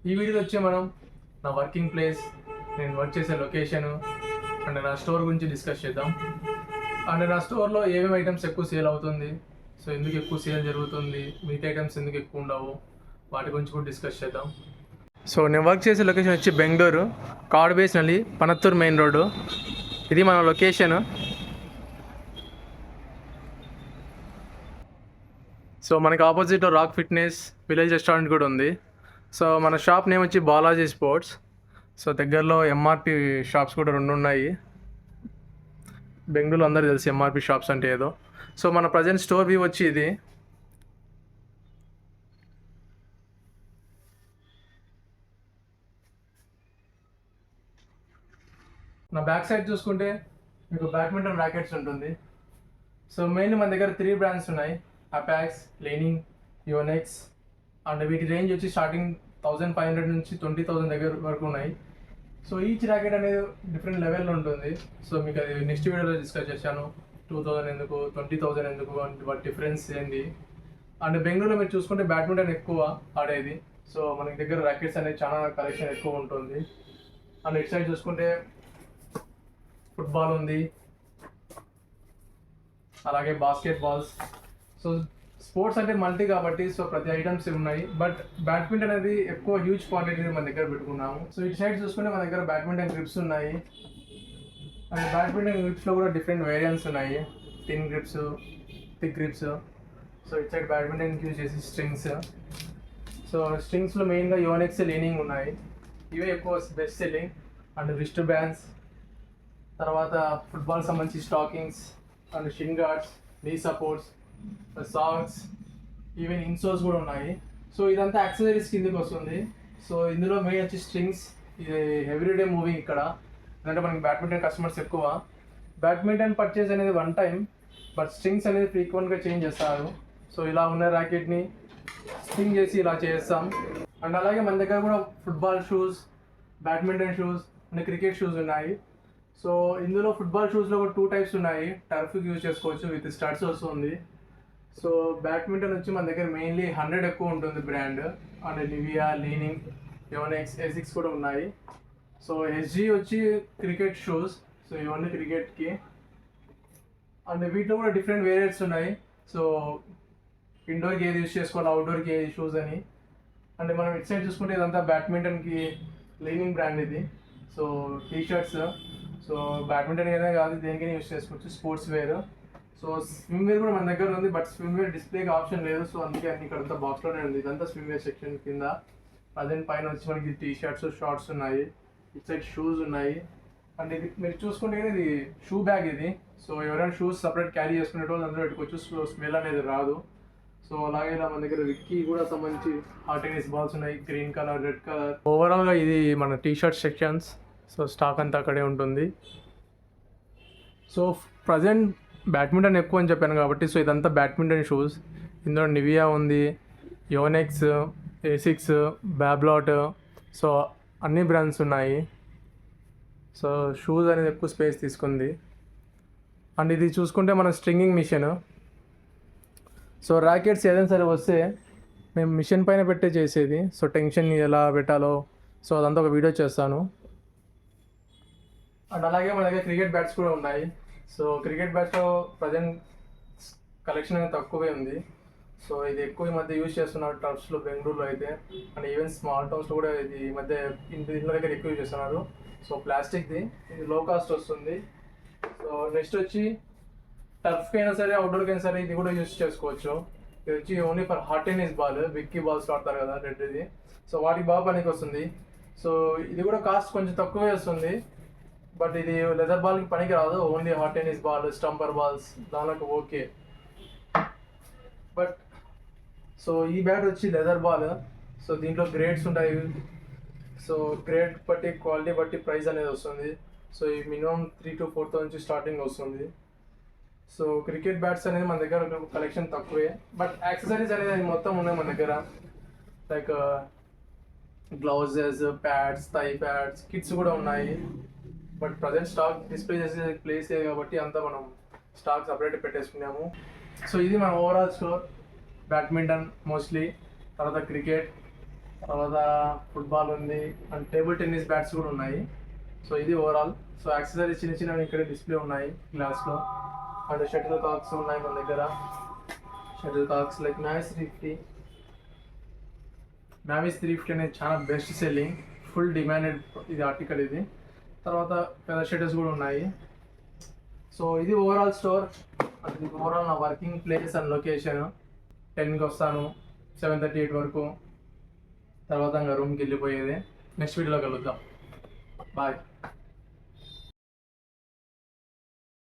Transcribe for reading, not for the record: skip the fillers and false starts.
ఈ వీడియోలో వచ్చి మనం నా వర్కింగ్ ప్లేస్, నేను వర్క్ చేసే లొకేషను అండ్ నా స్టోర్ గురించి డిస్కస్ చేద్దాం. అండ్ నా స్టోర్లో ఏమేమి ఐటమ్స్ ఎక్కువ సేల్ అవుతుంది, సో ఎందుకు ఎక్కువ సేల్ జరుగుతుంది, మిగతా ఐటమ్స్ ఎందుకు ఎక్కువ ఉండవు, వాటి గురించి కూడా డిస్కస్ చేద్దాం. సో నేను వర్క్ చేసే లొకేషన్ వచ్చి బెంగళూరు కాడ్బేస్నల్లి పనత్తూరు మెయిన్ రోడ్డు. ఇది మన లొకేషన్. సో మనకి ఆపోజిట్లో రాక్ ఫిట్నెస్ విలేజ్ రెస్టారెంట్ కూడా ఉంది. సో మన షాప్ నేమ్ వచ్చి బాలాజీ స్పోర్ట్స్. సో దగ్గరలో ఎంఆర్పి షాప్స్ కూడా 2 ఉన్నాయి. బెంగళూరు అందరూ తెలుసు ఎంఆర్పి షాప్స్ అంటే ఏదో. సో మన ప్రజెంట్ స్టోర్ వ్యూ వచ్చి ఇది. నా బ్యాక్ సైడ్ చూసుకుంటే మీకు బ్యాడ్మింటన్ ర్యాకెట్స్ ఉంటుంది. సో మెయిన్లీ మన దగ్గర 3 బ్రాండ్స్ ఉన్నాయి: అపాక్స్, లెనింగ్, యోనెక్స్. అండ్ వీటి రేంజ్ వచ్చి స్టార్టింగ్ 1500 నుంచి 20,000 దగ్గర వరకు ఉన్నాయి. సో ఈచ్ ర్యాకెట్ అనేది డిఫరెంట్ లెవెల్లో ఉంటుంది. సో మీకు అది నెక్స్ట్ వీడియోలో డిస్కస్ చేశాను. 2000 ఎందుకు, 20,000 ఎందుకు, వాటి డిఫరెన్స్ ఏంది. అండ్ బెంగళూరులో మీరు చూసుకుంటే బ్యాడ్మింటన్ ఎక్కువ ఆడేది. సో మనకి దగ్గర ర్యాకెట్స్ అనేది చాలా కలెక్షన్ ఎక్కువ ఉంటుంది. అండ్ ఇటు సైడ్ చూసుకుంటే ఫుట్బాల్ ఉంది, అలాగే బాస్కెట్ బాల్స్. సో స్పోర్ట్స్ అంటే మల్టీ కాబట్టి సో ప్రతి ఐటమ్స్ ఉన్నాయి. బట్ బ్యాడ్మింటన్ అనేది ఎక్కువ హ్యూజ్ క్వాంటిటీ మన దగ్గర పెట్టుకున్నాము. సో ఇటు సైడ్ చూసుకుంటే మన దగ్గర బ్యాడ్మింటన్ గ్రిప్స్ ఉన్నాయి. అండ్ బ్యాడ్మింటన్ గ్రిప్స్లో కూడా డిఫరెంట్ వేరియంట్స్ ఉన్నాయి: thin grips, thick grips. So ఇటు సైడ్ బ్యాడ్మింటన్ యూజ్ చేసి స్ట్రింగ్స్. సో స్ట్రింగ్స్లో మెయిన్గా యోనెక్స్, లెనింగ్ ఉన్నాయి. ఇవే ఎక్కువ best selling. And wrist bands, తర్వాత ఫుట్బాల్ సంబంధించి స్టాకింగ్స్ అండ్ షిన్ గార్డ్స్, నీ సపోర్ట్స్, సాక్స్, ఈవెన్ ఇన్సోల్స్ కూడా ఉన్నాయి. సో ఇదంతా యాక్సెసరీస్ కిందకి వస్తుంది. సో ఇందులో మెయిన్ వచ్చి స్ట్రింగ్స్. ఇది ఎవ్రీడే మూవింగ్ ఇక్కడ, ఎందుకంటే మనకి బ్యాడ్మింటన్ కస్టమర్స్ ఎక్కువ. బ్యాడ్మింటన్ పర్చేస్ అనేది 1 టైం, బట్ స్ట్రింగ్స్ అనేది ఫ్రీక్వెంట్గా చేంజ్ చేస్తారు. సో ఇలా ఉన్న ర్యాకెట్ని స్ట్రింగ్ చేసి ఇలా చేస్తాం. అండ్ అలాగే మన దగ్గర కూడా football shoes, badminton shoes and cricket shoes ఉన్నాయి. సో ఇందులో ఫుట్బాల్ షూస్లో కూడా 2 టైప్స్ ఉన్నాయి. టర్ఫ్కి యూజ్ చేసుకోవచ్చు, విత్ స్టడ్స్ వస్తుంది. సో బ్యాడ్మింటన్ వచ్చి మన దగ్గర మెయిన్లీ 100 ఎక్కువ ఉంటుంది brand. And Nivia, Li Ning, Yonex, Asics కూడా ఉన్నాయి. సో ఎస్జీ వచ్చి క్రికెట్ షూస్. సో ఇవన్నీ క్రికెట్కి. అండ్ వీటిలో కూడా డిఫరెంట్ వేరియంట్స్ ఉన్నాయి. సో ఇండోర్కి ఏది యూజ్ చేసుకోవాలి, అవుట్డోర్కి ఏది షూస్ అని. అండ్ మనం ఇటు సైడ్ చూసుకుంటే ఇదంతా బ్యాడ్మింటన్కి లీనింగ్ బ్రాండ్ ఇది. So T shirts. So badminton ఏదైనా కాదు, దేనికైనా యూజ్ చేసుకోవచ్చు. Sportswear. So swimwear కూడా మన దగ్గర ఉంది, బట్ స్విమ్ వేర్ డిస్ప్లేకి ఆప్షన్ లేదు. సో అందుకే అన్ని ఇక్కడ బాక్స్లోనే ఉంది. ఇదంతా స్విమ్ వేర్ సెక్షన్ కింద. ప్రజెంట్ పైన వచ్చి మనకి టీ షర్ట్స్, షార్ట్స్ ఉన్నాయి. ఇటు సైడ్ షూస్ ఉన్నాయి. అండ్ ఇది మీరు చూసుకుంటే ఇది షూ బ్యాగ్ ఇది. సో ఎవరైనా షూస్ సపరేట్ క్యారీ చేసుకునేటోళ్ళు అందరూ పెట్టుకోవచ్చు. సో స్మెల్ అనేది రాదు. సో అలాగే ఇలా మన దగ్గర విక్కీ కూడా సంబంధించి హాట్ టెన్నిస్ బాల్స్ ఉన్నాయి, గ్రీన్ కలర్, రెడ్ కలర్. ఓవరాల్గా ఇది మన T shirt sections. So stock అంతా అక్కడే ఉంటుంది. సో ప్రజెంట్ బ్యాడ్మింటన్ ఎక్కువ అని చెప్పాను కాబట్టి సో ఇదంతా బ్యాడ్మింటన్ షూస్. ఇందులో నివియా ఉంది, యోనెక్స్, ఎసిక్స్, బ్యాబ్లాట్. సో అన్ని బ్రాండ్స్ ఉన్నాయి. సో షూస్ అనేది ఎక్కువ స్పేస్ తీసుకుంది. అండ్ ఇది చూసుకుంటే మన స్ట్రింగింగ్ మిషన్. సో ర్యాకెట్స్ ఏదైనా సరే వస్తే మేము మిషన్ పైన పెట్టే చేసేది. సో టెన్షన్ ఎలా పెట్టాలో సో అదంతా ఒక వీడియో చేస్తాను. అండ్ అలాగే మన దగ్గర క్రికెట్ బ్యాట్స్ కూడా ఉన్నాయి. సో క్రికెట్ బ్యాట్స్లో ప్రజెంట్ కలెక్షన్ అనేది తక్కువే ఉంది. సో ఇది ఎక్కువ ఈ మధ్య యూజ్ చేస్తున్నారు టర్ఫ్స్లో, బెంగళూరులో అయితే. అండ్ ఈవెన్ స్మాల్ టౌన్స్లో కూడా ఇది ఈ మధ్య ఇంటి దగ్గర ఎక్కువ యూజ్ చేస్తున్నారు. సో ప్లాస్టిక్ది, ఇది లో కాస్ట్ వస్తుంది. సో నెక్స్ట్ వచ్చి టర్ఫ్కి అయినా సరే, అవుట్డోర్కి అయినా సరే ఇది కూడా యూజ్ చేసుకోవచ్చు. ఇది వచ్చి only for hot tennis ball, Vicky balls వాడతారు కదా రెడ్ ఇది. సో వాటికి బాగా పనికి వస్తుంది. సో ఇది కూడా కాస్ట్ కొంచెం తక్కువే వస్తుంది, బట్ ఇది లెదర్ బాల్కి పనికి రాదు. Only hot tennis ball, స్టంపర్ balls దానికి ఓకే. బట్ సో ఈ బ్యాట్ వచ్చి లెదర్ బాల్. సో దీంట్లో గ్రేడ్స్ ఉంటాయి. సో గ్రేడ్ బట్టి, క్వాలిటీ బట్టి ప్రైస్ అనేది వస్తుంది. సో ఈ మినిమం 3,000 to 4,000 నుంచి స్టార్టింగ్ వస్తుంది. సో క్రికెట్ బ్యాట్స్ అనేది మన దగ్గర కలెక్షన్ తక్కువే, బట్ యాక్సెసరీస్ అనేది మొత్తం ఉన్నాయి మన దగ్గర. Like gloves, pads, thigh pads, kits కూడా ఉన్నాయి. బట్ ప్రజెంట్ స్టాక్ డిస్ప్లే చేసే ప్లేసే కాబట్టి అంతా మనం స్టాక్ సపరేట్ పెట్టేసుకున్నాము. సో ఇది మన ఓవరాల్ స్టోర్. బ్యాడ్మింటన్ మోస్ట్లీ, తర్వాత క్రికెట్, తర్వాత ఫుట్బాల్ ఉంది అండ్ టేబుల్ టెన్నిస్ బ్యాట్స్ కూడా ఉన్నాయి. సో ఇది ఓవరాల్. సో యాక్సెసరీస్ చిన్న చిన్నవి ఇక్కడ డిస్ప్లే ఉన్నాయి గ్లాస్లో. అండ్ షటిల్ కాక్స్ ఉన్నాయి మన దగ్గర. షటిల్ కాక్స్ లైక్ మ్యావిస్ 350 అనేది చాలా బెస్ట్ సెల్లింగ్, ఫుల్ డిమాండెడ్ ఇది ఆర్టికల్ ఇది. తర్వాత పెద్ద షటిల్స్ కూడా ఉన్నాయి. సో ఇది ఓవరాల్ స్టోర్. అంటే ఓవరాల్ నా వర్కింగ్ ప్లేస్ అండ్ లొకేషన్. 10కి వస్తాను, 7:30 8 వరకు. తర్వాత ఇంకా రూమ్కి వెళ్ళిపోయేది. నెక్స్ట్ వీడియోలో కలుద్దాం. బాయ్.